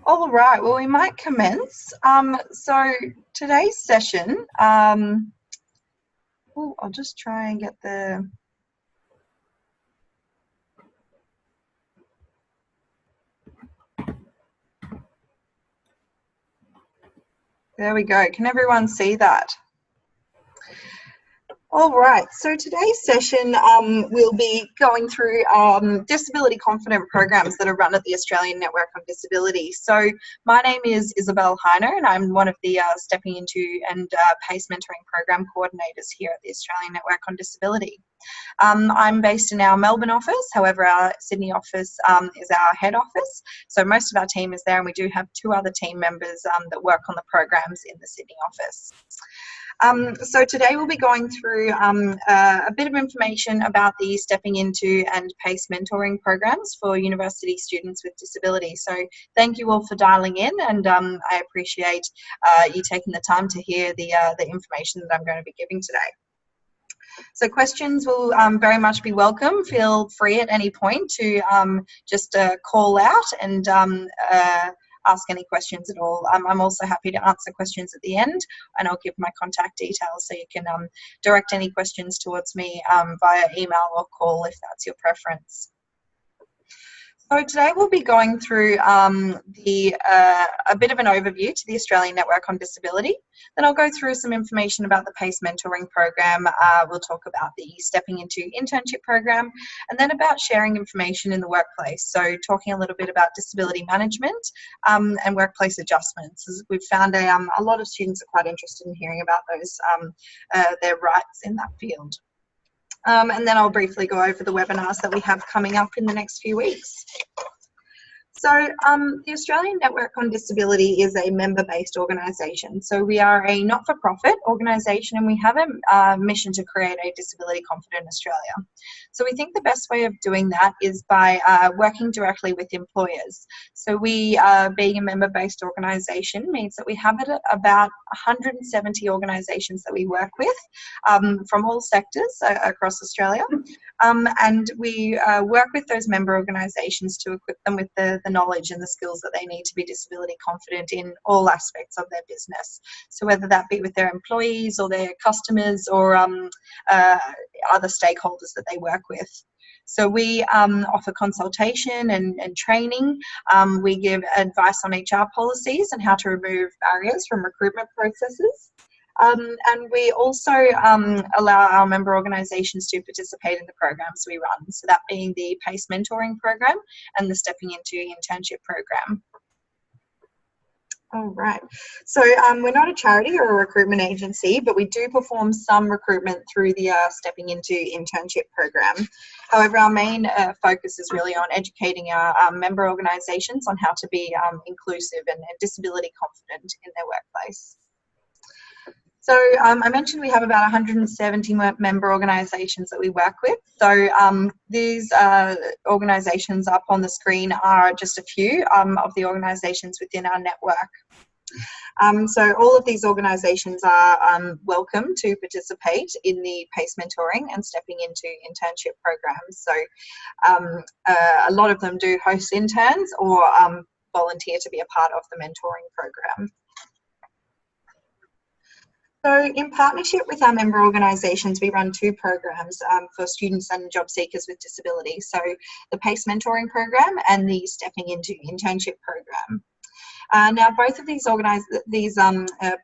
All right, well, we might commence. So today's session, I'll just try and get the, there we go. Can everyone see that? All right, so today's session we'll be going through disability confident programs that are run at the Australian Network on Disability. So my name is Isabel Heiner and I'm one of the Stepping Into and PACE Mentoring Program coordinators here at the Australian Network on Disability. I'm based in our Melbourne office, however our Sydney office is our head office. So most of our team is there and we do have two other team members that work on the programs in the Sydney office. So today we'll be going through a bit of information about the Stepping Into and PACE mentoring programs for university students with disability. So thank you all for dialing in, and I appreciate you taking the time to hear the information that I'm going to be giving today. So questions will very much be welcome. Feel free at any point to just call out and ask any questions at all. I'm also happy to answer questions at the end, and I'll give my contact details so you can direct any questions towards me via email or call if that's your preference. So today we'll be going through a bit of an overview to the Australian Network on Disability. Then I'll go through some information about the PACE mentoring program. We'll talk about the Stepping Into internship program, and then about sharing information in the workplace. So talking a little bit about disability management and workplace adjustments. As we've found a lot of students are quite interested in hearing about those, their rights in that field. And then I'll briefly go over the webinars that we have coming up in the next few weeks. So the Australian Network on Disability is a member-based organisation. So we are a not-for-profit organisation and we have a mission to create a disability confident Australia. So we think the best way of doing that is by working directly with employers. So we, being a member-based organisation, means that we have about 170 organisations that we work with from all sectors across Australia. And we work with those member organisations to equip them with the knowledge and the skills that they need to be disability confident in all aspects of their business. So whether that be with their employees or their customers or other stakeholders that they work with. So we offer consultation and training. We give advice on HR policies and how to remove barriers from recruitment processes. And we also allow our member organisations to participate in the programs we run, so that being the PACE mentoring program and the Stepping Into internship program. All right, so we're not a charity or a recruitment agency, but we do perform some recruitment through the Stepping Into internship program. However, our main focus is really on educating our member organisations on how to be inclusive and disability confident in their workplace. So I mentioned we have about 170 member organisations that we work with. So these organisations up on the screen are just a few of the organisations within our network. So all of these organisations are welcome to participate in the PACE mentoring and Stepping Into internship programs. So a lot of them do host interns or volunteer to be a part of the mentoring program. So in partnership with our member organisations, we run two programs for students and job seekers with disability. So the PACE mentoring program and the Stepping Into internship program. Now, both of these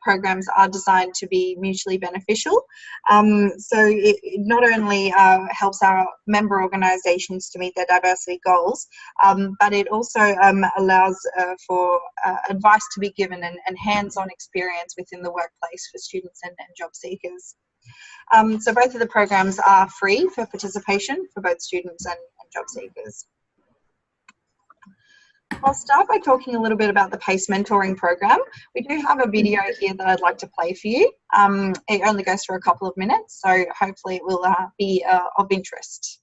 programs are designed to be mutually beneficial. So it not only helps our member organisations to meet their diversity goals, but it also allows for advice to be given and hands-on experience within the workplace for students and job seekers. So both of the programs are free for participation for both students and job seekers. I'll start by talking a little bit about the PACE mentoring program. We do have a video here that I'd like to play for you. It only goes for a couple of minutes, so hopefully it will be of interest.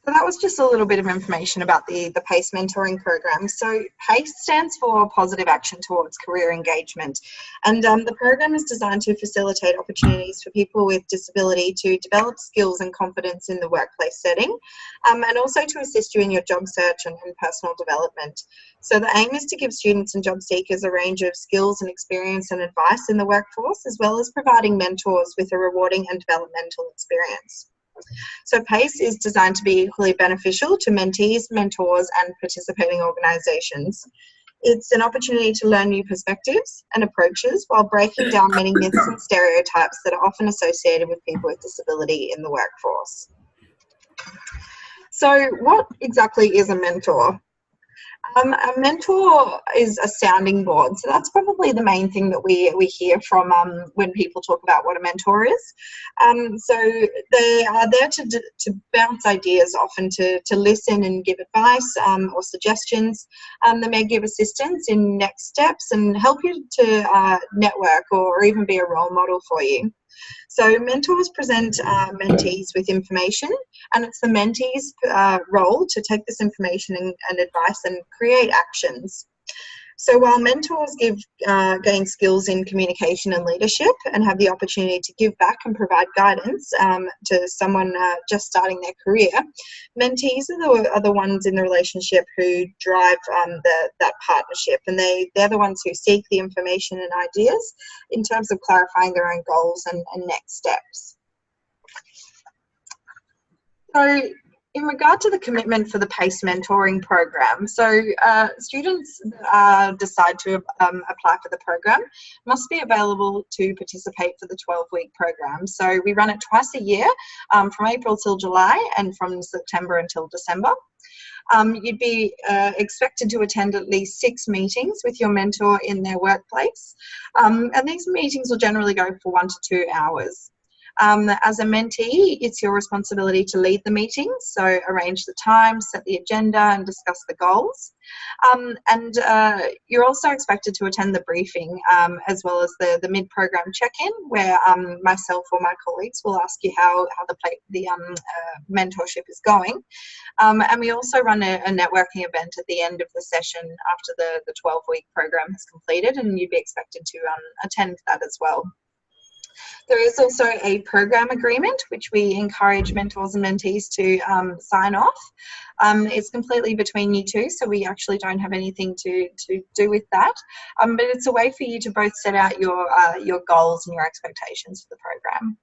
So that was just a little bit of information about the PACE mentoring program. So PACE stands for Positive Action Towards Career Engagement. And the program is designed to facilitate opportunities for people with disability to develop skills and confidence in the workplace setting, and also to assist you in your job search and personal development. So the aim is to give students and job seekers a range of skills and experience and advice in the workforce, as well as providing mentors with a rewarding and developmental experience. So PACE is designed to be equally beneficial to mentees, mentors and participating organisations. It's an opportunity to learn new perspectives and approaches while breaking down many myths and stereotypes that are often associated with people with disability in the workforce. So what exactly is a mentor? A mentor is a sounding board. So that's probably the main thing that we hear from when people talk about what a mentor is. So they are there to bounce ideas, often to listen and give advice or suggestions. They may give assistance in next steps and help you to network or even be a role model for you. So mentors present mentees with information, and it's the mentee's role to take this information and advice and create actions. So while mentors gain skills in communication and leadership and have the opportunity to give back and provide guidance to someone just starting their career, mentees are the ones in the relationship who drive that partnership, and they're the ones who seek the information and ideas in terms of clarifying their own goals and next steps. So in regard to the commitment for the PACE mentoring program, so students decide to apply for the program must be available to participate for the 12-week program. So we run it twice a year, from April till July and from September until December. You'd be expected to attend at least 6 meetings with your mentor in their workplace, and these meetings will generally go for 1 to 2 hours. As a mentee, it's your responsibility to lead the meetings, so arrange the time, set the agenda and discuss the goals. And you're also expected to attend the briefing as well as the mid-program check-in, where myself or my colleagues will ask you how the mentorship is going. And we also run a networking event at the end of the session after the 12-week program has completed, and you'd be expected to attend that as well. There is also a program agreement which we encourage mentors and mentees to sign off. It's completely between you two, so we actually don't have anything to do with that. But it's a way for you to both set out your goals and your expectations for the program.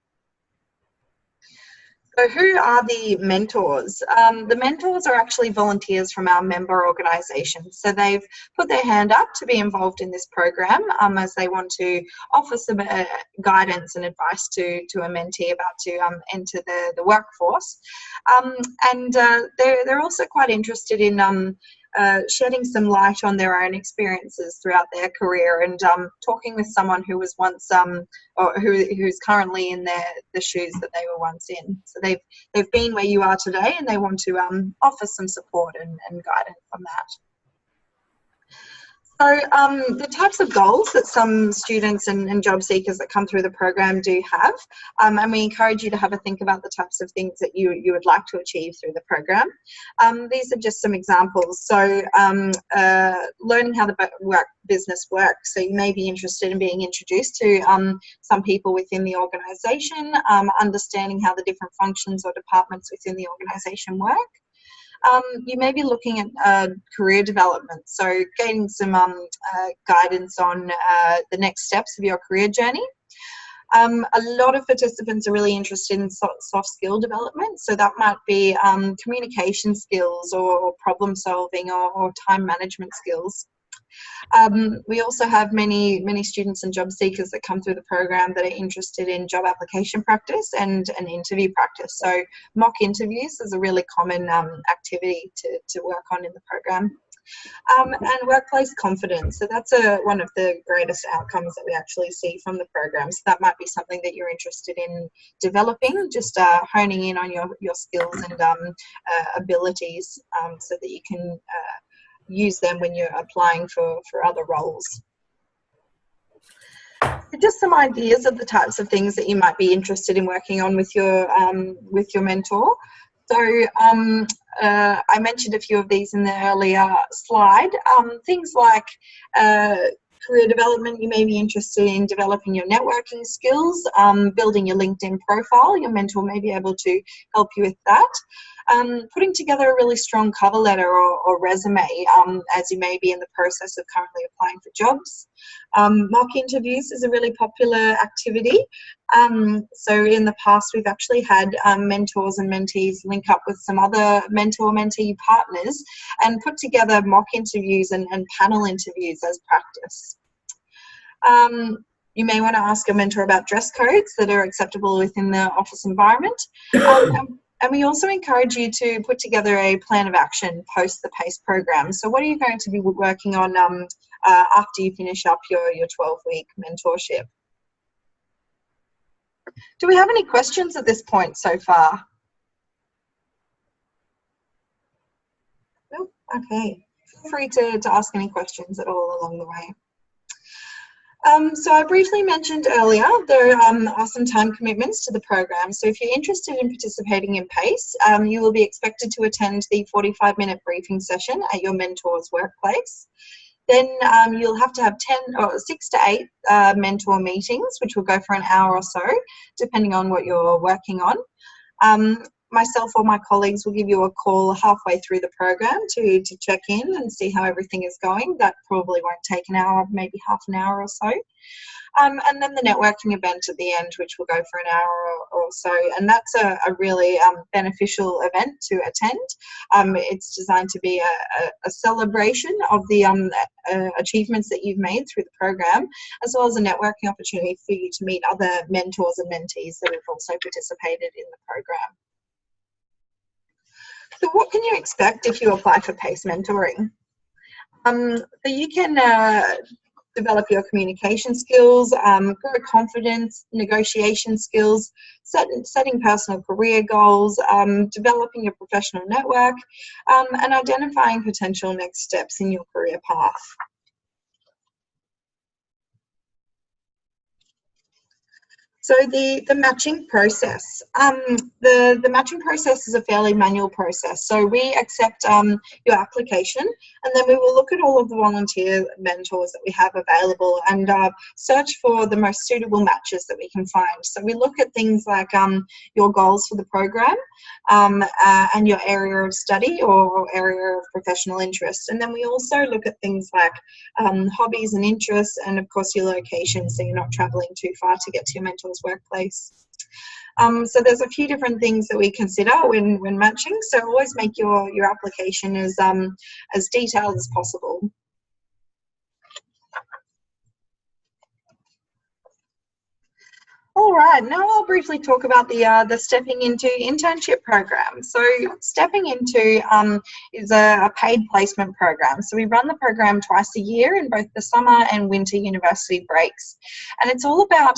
So who are the mentors? The mentors are actually volunteers from our member organisations. So they've put their hand up to be involved in this program as they want to offer some guidance and advice to a mentee about to enter the workforce. And they're also quite interested in shedding some light on their own experiences throughout their career and talking with someone who was once or who's currently in the shoes that they were once in. So they've been where you are today, and they want to offer some support and guidance on that. So the types of goals that some students and job seekers that come through the program do have, and we encourage you to have a think about the types of things that you would like to achieve through the program. These are just some examples. So learning how the business works. So you may be interested in being introduced to some people within the organisation, understanding how the different functions or departments within the organisation work. You may be looking at career development, so getting some guidance on the next steps of your career journey. A lot of participants are really interested in soft skill development, so that might be communication skills or problem solving or time management skills. We also have many students and job seekers that come through the program that are interested in job application practice and interview practice. So mock interviews is a really common activity to work on in the program. And workplace confidence. So that's one of the greatest outcomes that we actually see from the program. So that might be something that you're interested in developing, just honing in on your skills and abilities so that you can use them when you're applying for other roles. Just some ideas of the types of things that you might be interested in working on with your mentor. So I mentioned a few of these in the earlier slide. Things like career development, you may be interested in developing your networking skills, building your LinkedIn profile. Your mentor may be able to help you with that. Putting together a really strong cover letter or resume, as you may be in the process of currently applying for jobs. Mock interviews is a really popular activity. So in the past, we've actually had mentors and mentees link up with some other mentor-mentee partners and put together mock interviews and panel interviews as practice. You may want to ask your mentor about dress codes that are acceptable within the office environment. And we also encourage you to put together a plan of action post the PACE program. So what are you going to be working on after you finish up your 12-week mentorship? Do we have any questions at this point so far? Nope. Okay. Feel free to ask any questions at all along the way. So I briefly mentioned earlier there are some time commitments to the program. So if you're interested in participating in PACE, you will be expected to attend the 45-minute briefing session at your mentor's workplace. Then you'll have to have 6 to 8 mentor meetings, which will go for an hour or so, depending on what you're working on. Myself or my colleagues will give you a call halfway through the program to check in and see how everything is going. That probably won't take an hour, maybe half an hour or so. And then the networking event at the end, which will go for an hour or so. And that's a really beneficial event to attend. It's designed to be a celebration of the achievements that you've made through the program, as well as a networking opportunity for you to meet other mentors and mentees that have also participated in the program. So what can you expect if you apply for PACE mentoring? So you can develop your communication skills, grow confidence, negotiation skills, setting personal career goals, developing your professional network, and identifying potential next steps in your career path. So the matching process. The matching process is a fairly manual process. So we accept your application, and then we will look at all of the volunteer mentors that we have available and search for the most suitable matches that we can find. So we look at things like your goals for the program and your area of study or area of professional interest. And then we also look at things like hobbies and interests, and of course your location, so you're not traveling too far to get to your mentor's workplace. So there's a few different things that we consider when matching. So always make your application as detailed as possible. All right, now I'll briefly talk about the Stepping Into internship program. So Stepping Into is a paid placement program. So we run the program twice a year in both the summer and winter university breaks. And it's all about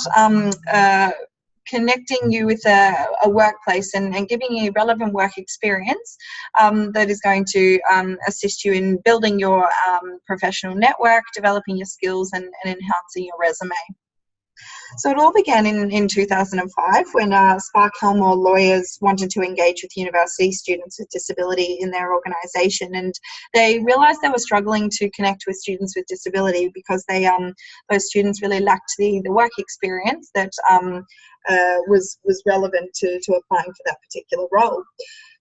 connecting you with a workplace and giving you relevant work experience that is going to assist you in building your professional network, developing your skills and enhancing your resume. So it all began in 2005 when Spark Helmore lawyers wanted to engage with university students with disability in their organisation, and they realised they were struggling to connect with students with disability because those students really lacked the work experience that was relevant to applying for that particular role.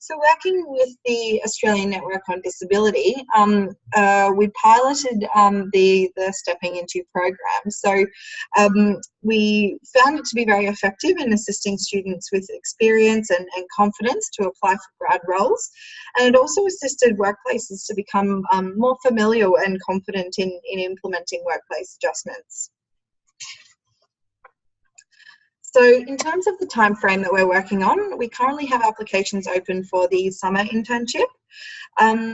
So working with the Australian Network on Disability, we piloted the Stepping Into program. So we found it to be very effective in assisting students with experience and confidence to apply for grad roles. And it also assisted workplaces to become more familiar and confident in implementing workplace adjustments. So in terms of the time frame that we're working on, we currently have applications open for the summer internship.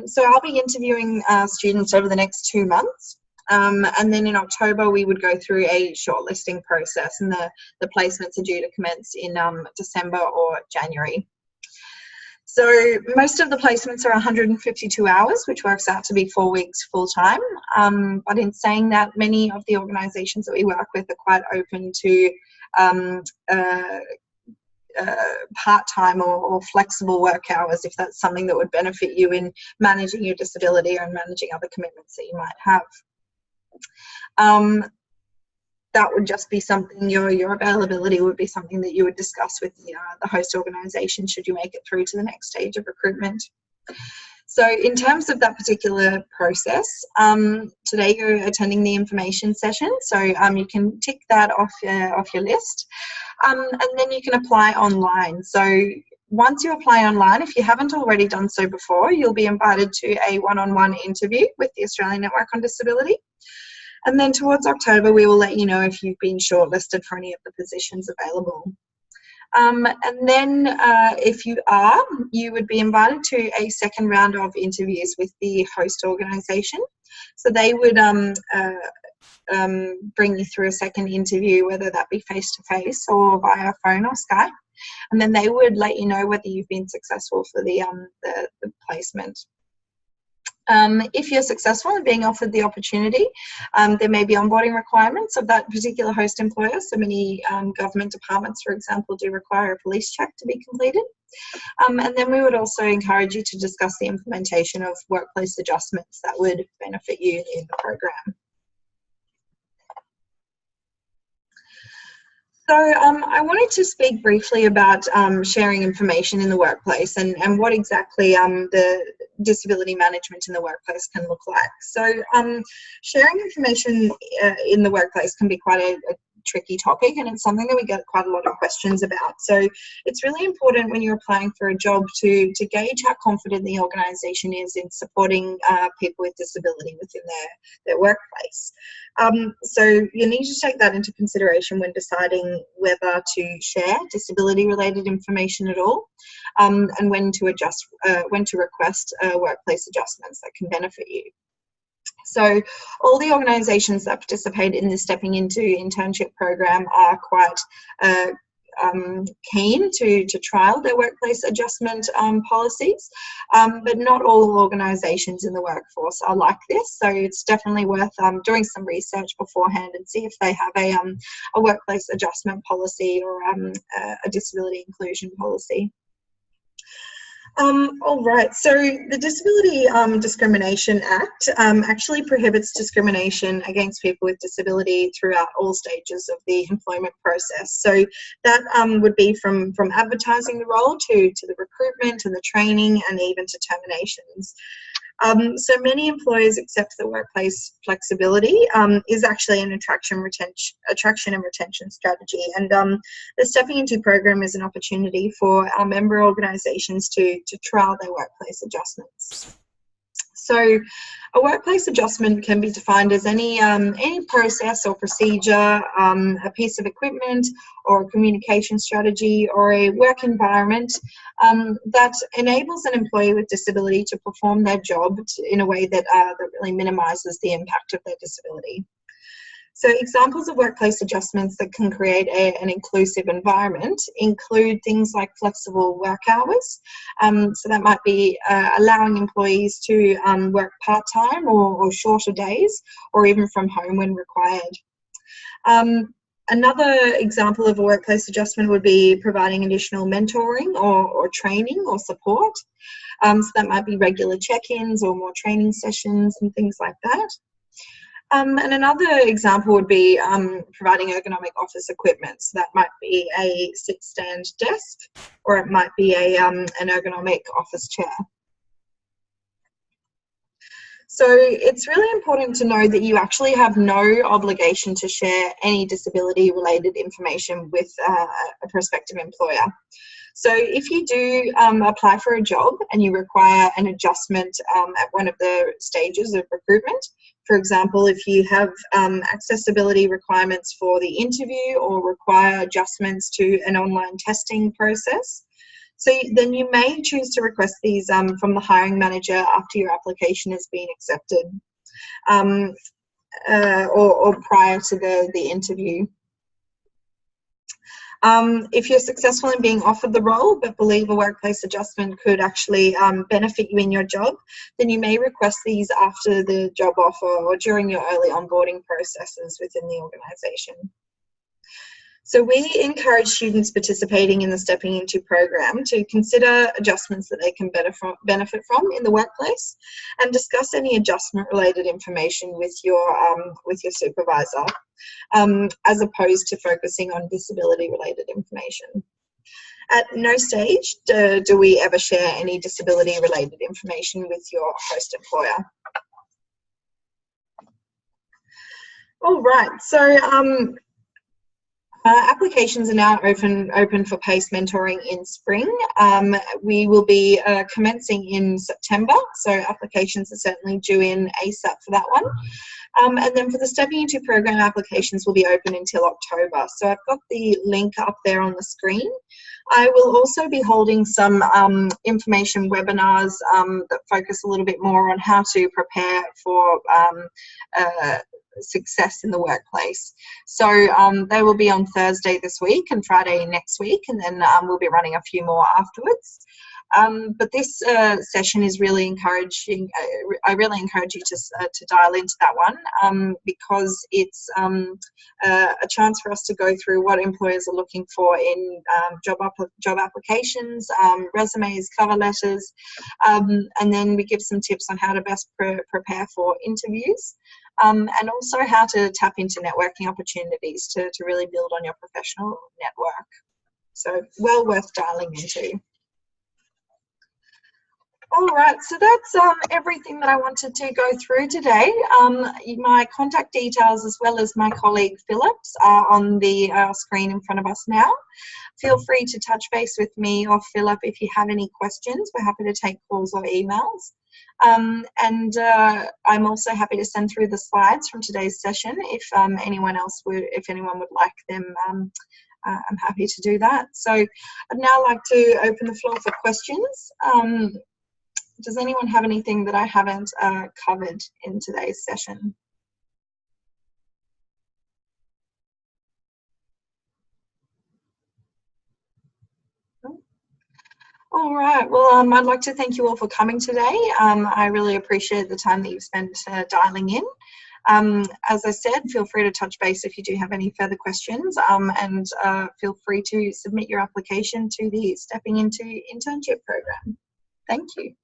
So I'll be interviewing students over the next 2 months. And then in October, we would go through a shortlisting process, and the placements are due to commence in December or January. So most of the placements are 152 hours, which works out to be 4 weeks full time. But in saying that, many of the organisations that we work with are quite open to part-time or flexible work hours, if that's something that would benefit you in managing your disability or managing other commitments that you might have. That would just be something, your availability would be something that you would discuss with the host organisation should you make it through to the next stage of recruitment. So in terms of that particular process, today you're attending the information session, so you can tick that off your list, and then you can apply online. So once you apply online, if you haven't already done so before, you'll be invited to a one-on-one interview with the Australian Network on Disability. And then towards October, we will let you know if you've been shortlisted for any of the positions available. And then if you are, you would be invited to a second round of interviews with the host organisation. So they would bring you through a second interview, whether that be face-to-face or via phone or Skype. And then they would let you know whether you've been successful for the placement. If you're successful in being offered the opportunity, there may be onboarding requirements of that particular host employer. So many government departments, for example, do require a police check to be completed. And then we would also encourage you to discuss the implementation of workplace adjustments that would benefit you in the program. So I wanted to speak briefly about sharing information in the workplace and what exactly the disability management in the workplace can look like. So sharing information in the workplace can be quite a tricky topic, and it's something that we get quite a lot of questions about. So it's really important when you're applying for a job to gauge how confident the organisation is in supporting people with disability within their workplace. So you need to take that into consideration when deciding whether to share disability-related information at all, and when to request workplace adjustments that can benefit you. So all the organisations that participate in the Stepping Into internship program are quite keen to trial their workplace adjustment policies, but not all organisations in the workforce are like this. So it's definitely worth doing some research beforehand and see if they have a workplace adjustment policy or a disability inclusion policy. All right, so the Disability Discrimination Act actually prohibits discrimination against people with disability throughout all stages of the employment process. So that would be from advertising the role to the recruitment and the training and even to terminations. So many employers accept that workplace flexibility is actually an attraction and retention strategy, and the Stepping Into program is an opportunity for our member organisations to trial their workplace adjustments. So a workplace adjustment can be defined as any process or procedure, a piece of equipment or a communication strategy or a work environment that enables an employee with disability to perform their job in a way that really minimises the impact of their disability. So examples of workplace adjustments that can create an inclusive environment include things like flexible work hours. So that might be allowing employees to work part-time or shorter days, or even from home when required. Another example of a workplace adjustment would be providing additional mentoring or training or support. So that might be regular check-ins or more training sessions and things like that. And another example would be providing ergonomic office equipment. So that might be a sit-stand desk, or it might be an ergonomic office chair. So it's really important to know that you actually have no obligation to share any disability-related information with a prospective employer. So if you do apply for a job and you require an adjustment at one of the stages of recruitment, for example, if you have accessibility requirements for the interview or require adjustments to an online testing process, so then you may choose to request these from the hiring manager after your application has been accepted or prior to the interview. If you're successful in being offered the role but believe a workplace adjustment could actually benefit you in your job, then you may request these after the job offer or during your early onboarding processes within the organisation. So we encourage students participating in the Stepping Into program to consider adjustments that they can benefit from in the workplace, and discuss any adjustment related information with your supervisor, as opposed to focusing on disability related information. At no stage do we ever share any disability related information with your host employer. All right, so applications are now open for PACE mentoring in spring. We will be commencing in September, so applications are certainly due in ASAP for that one. And then for the Stepping Into program, applications will be open until October. So I've got the link up there on the screen. I will also be holding some information webinars that focus a little bit more on how to prepare for success in the workplace. So they will be on Thursday this week and Friday next week, and then we'll be running a few more afterwards. But this session is really encouraging. I really encourage you to dial into that one, because it's a chance for us to go through what employers are looking for in job applications, resumes, cover letters, and then we give some tips on how to best prepare for interviews, and also how to tap into networking opportunities to really build on your professional network. So well worth dialing into. All right, so that's everything that I wanted to go through today. My contact details, as well as my colleague Philip's, are on the screen in front of us now. Feel free to touch base with me or Philip if you have any questions. We're happy to take calls or emails. And I'm also happy to send through the slides from today's session if anyone would like them. I'm happy to do that. So I'd now like to open the floor for questions. Does anyone have anything that I haven't covered in today's session? All right, well, I'd like to thank you all for coming today. I really appreciate the time that you've spent dialing in. As I said, feel free to touch base if you do have any further questions, and feel free to submit your application to the Stepping Into internship program. Thank you.